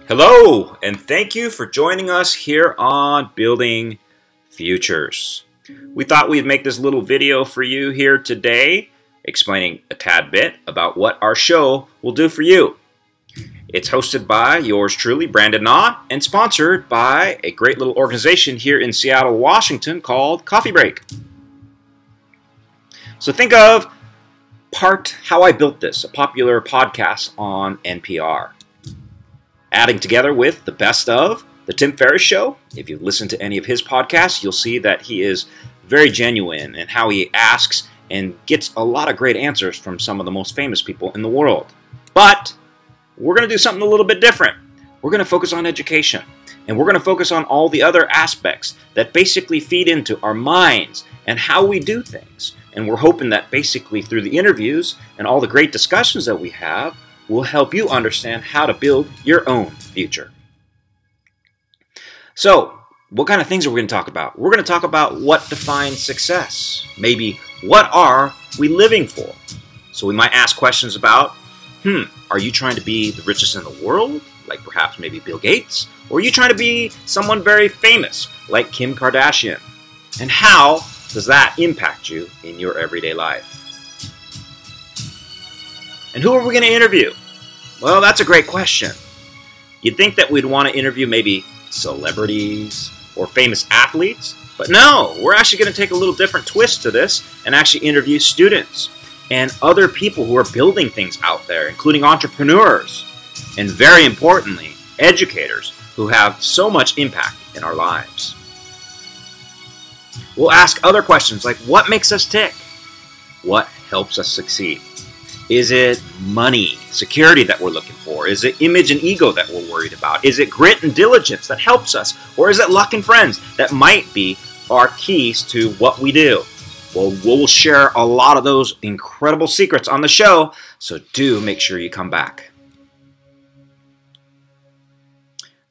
Hello, and thank you for joining us here on Building Futures. We thought we'd make this little video for you here today, explaining a tad bit about what our show will do for you. It's hosted by yours truly, Brandon Knott, and sponsored by a great little organization here in Seattle, Washington called Coffee Break. So think of Part How I Built This, a popular podcast on NPR. Adding together with the best of the Tim Ferriss Show. If you listen to any of his podcasts, you'll see that he is very genuine in how he asks and gets a lot of great answers from some of the most famous people in the world. But we're going to do something a little bit different. We're going to focus on education, and we're going to focus on all the other aspects that basically feed into our minds and how we do things. And we're hoping that basically through the interviews and all the great discussions that we have, will help you understand how to build your own future. So, what kind of things are we going to talk about? We're going to talk about what defines success. Maybe, what are we living for? So we might ask questions about, are you trying to be the richest in the world? Like perhaps maybe Bill Gates? Or are you trying to be someone very famous, like Kim Kardashian? And how does that impact you in your everyday life? And who are we going to interview? Well, that's a great question. You'd think that we'd want to interview maybe celebrities or famous athletes, but no, we're actually going to take a little different twist to this and actually interview students and other people who are building things out there, including entrepreneurs and, very importantly, educators who have so much impact in our lives. We'll ask other questions like, what makes us tick? What helps us succeed? Is it money, security that we're looking for? Is it image and ego that we're worried about? Is it grit and diligence that helps us? Or is it luck and friends that might be our keys to what we do? Well, we'll share a lot of those incredible secrets on the show, so do make sure you come back.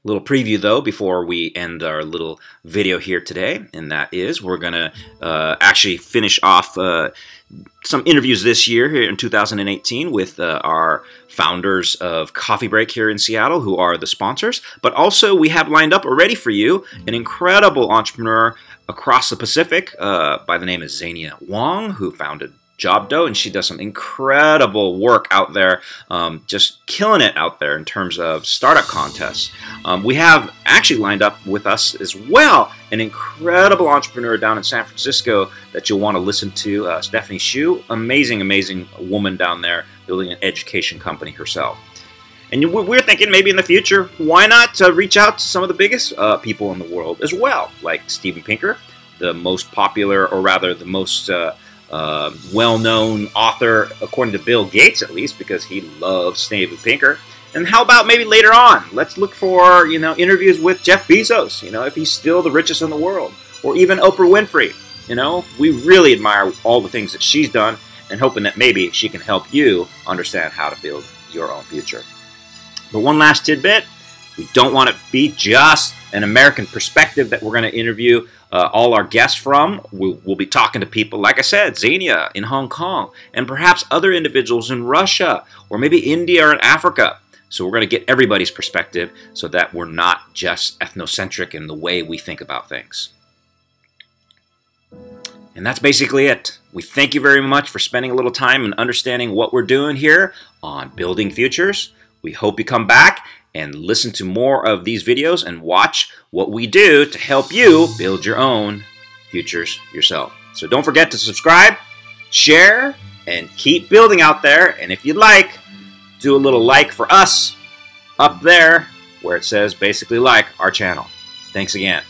Little preview though before we end our little video here today, and that is we're going to actually finish off some interviews this year here in 2018 with our founders of Coffee Break here in Seattle, who are the sponsors. But also we have lined up already for you an incredible entrepreneur across the Pacific by the name of Zania Wong, who founded Jobdo, and she does some incredible work out there, just killing it out there in terms of startup contests. We have actually lined up with us as well an incredible entrepreneur down in San Francisco that you'll want to listen to, Stephanie Hsu, amazing woman down there building an education company herself. And we're thinking maybe in the future, why not reach out to some of the biggest people in the world as well, like Steven Pinker, the most popular, or rather the most well-known author, according to Bill Gates at least, because he loves Steven Pinker. And how about maybe later on, let's look for, interviews with Jeff Bezos, if he's still the richest in the world, or even Oprah Winfrey. We really admire all the things that she's done, and hoping that maybe she can help you understand how to build your own future. But one last tidbit, we don't want it to be just an American perspective that we're going to interview all our guests from. We'll be talking to people, like I said, Zania in Hong Kong, and perhaps other individuals in Russia, or maybe India or in Africa. So we're going to get everybody's perspective so that we're not just ethnocentric in the way we think about things. And that's basically it. We thank you very much for spending a little time and understanding what we're doing here on Building Futures. We hope you come back and listen to more of these videos and watch what we do to help you build your own futures yourself. So don't forget to subscribe, share, and keep building out there. And if you'd like, do a little like for us up there where it says basically like our channel. Thanks again.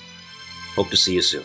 Hope to see you soon.